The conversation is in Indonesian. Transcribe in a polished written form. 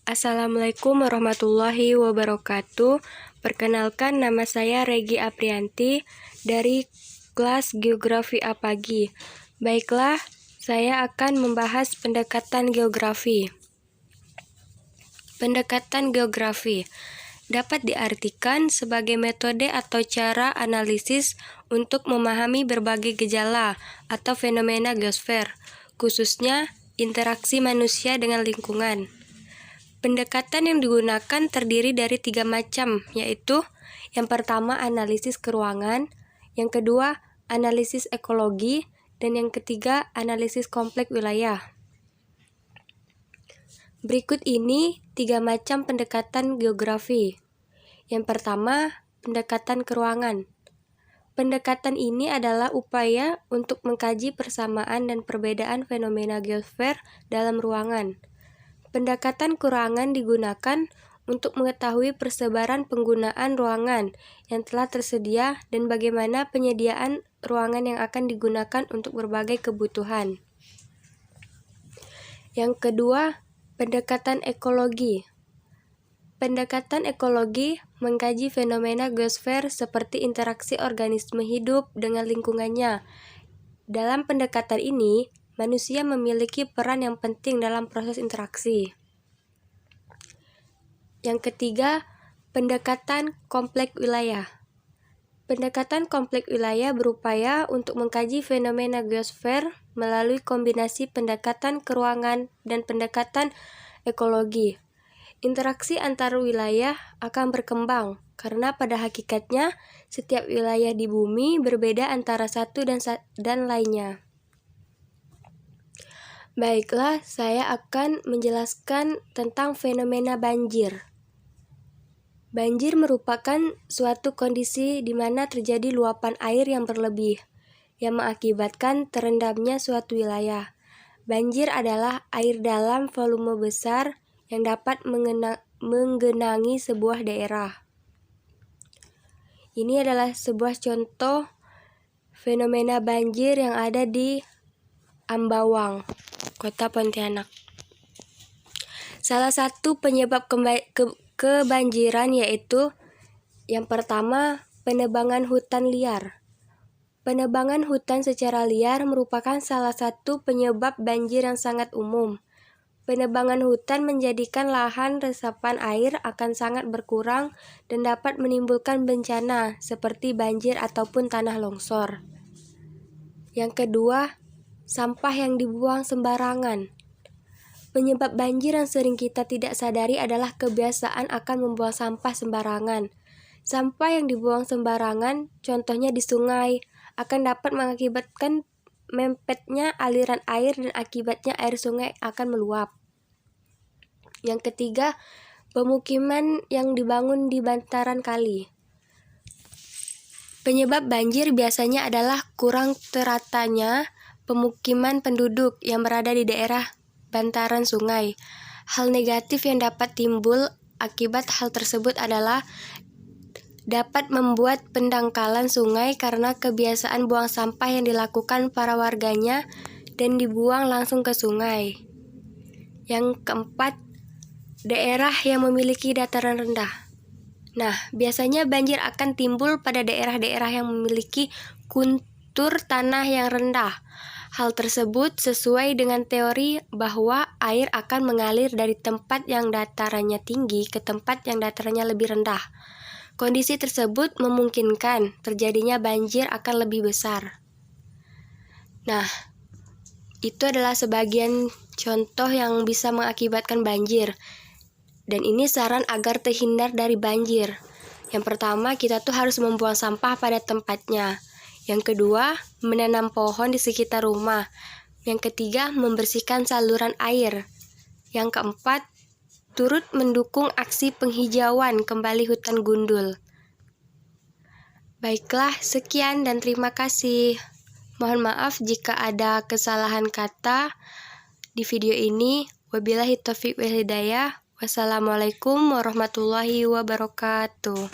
Assalamualaikum warahmatullahi wabarakatuh. Perkenalkan, nama saya Regi Aprianti dari kelas Geografi A Pagi. Baiklah, saya akan membahas pendekatan geografi. Pendekatan geografi dapat diartikan sebagai metode atau cara analisis untuk memahami berbagai gejala atau fenomena geosfer, khususnya interaksi manusia dengan lingkungan. Pendekatan yang digunakan terdiri dari 3 macam, yaitu yang pertama analisis keruangan, yang kedua analisis ekologi, dan yang ketiga analisis kompleks wilayah. Berikut ini 3 macam pendekatan geografi. Yang pertama, pendekatan keruangan. Pendekatan ini adalah upaya untuk mengkaji persamaan dan perbedaan fenomena geosfer dalam ruangan. Pendekatan keruangan digunakan untuk mengetahui persebaran penggunaan ruangan yang telah tersedia dan bagaimana penyediaan ruangan yang akan digunakan untuk berbagai kebutuhan. Yang kedua, pendekatan ekologi. Pendekatan ekologi mengkaji fenomena geosfer seperti interaksi organisme hidup dengan lingkungannya. Dalam pendekatan ini, manusia memiliki peran yang penting dalam proses interaksi. Yang ketiga, pendekatan kompleks wilayah. Pendekatan kompleks wilayah berupaya untuk mengkaji fenomena geosfer melalui kombinasi pendekatan keruangan dan pendekatan ekologi. Interaksi antar wilayah akan berkembang karena pada hakikatnya setiap wilayah di bumi berbeda antara satu dan lainnya. Baiklah, saya akan menjelaskan tentang fenomena banjir. Banjir merupakan suatu kondisi di mana terjadi luapan air yang berlebih, yang mengakibatkan terendamnya suatu wilayah. Banjir adalah air dalam volume besar yang dapat menggenangi sebuah daerah. Ini adalah sebuah contoh fenomena banjir yang ada di Ambawang, Kota Pontianak. Salah satu penyebab kebanjiran yaitu yang pertama, penebangan hutan liar. Penebangan hutan secara liar merupakan salah satu penyebab banjir yang sangat umum. Penebangan hutan menjadikan lahan resapan air akan sangat berkurang dan dapat menimbulkan bencana seperti banjir ataupun tanah longsor. Yang kedua, sampah yang dibuang sembarangan. Penyebab banjir yang sering kita tidak sadari adalah kebiasaan akan membuang sampah sembarangan. Sampah yang dibuang sembarangan, contohnya di sungai, akan dapat mengakibatkan mempetnya aliran air dan akibatnya air sungai akan meluap. Yang ketiga, pemukiman yang dibangun di bantaran kali. Penyebab banjir biasanya adalah kurang teratanya pemukiman penduduk yang berada di daerah bantaran sungai. Hal negatif yang dapat timbul akibat hal tersebut adalah dapat membuat pendangkalan sungai karena kebiasaan buang sampah yang dilakukan para warganya dan dibuang langsung ke sungai. Yang keempat, daerah yang memiliki dataran rendah. Nah, biasanya banjir akan timbul pada daerah-daerah yang memiliki kontur tanah yang rendah. Hal tersebut sesuai dengan teori bahwa air akan mengalir dari tempat yang datarannya tinggi ke tempat yang datarannya lebih rendah. Kondisi tersebut memungkinkan terjadinya banjir akan lebih besar. Nah, itu adalah sebagian contoh yang bisa mengakibatkan banjir. Dan ini saran agar terhindar dari banjir. Yang pertama, kita tuh harus membuang sampah pada tempatnya. Yang kedua, menanam pohon di sekitar rumah. Yang ketiga, membersihkan saluran air. Yang keempat, turut mendukung aksi penghijauan kembali hutan gundul. Baiklah, sekian dan terima kasih. Mohon maaf jika ada kesalahan kata di video ini. Wabillahi taufiq wal hidayah. Wassalamualaikum warahmatullahi wabarakatuh.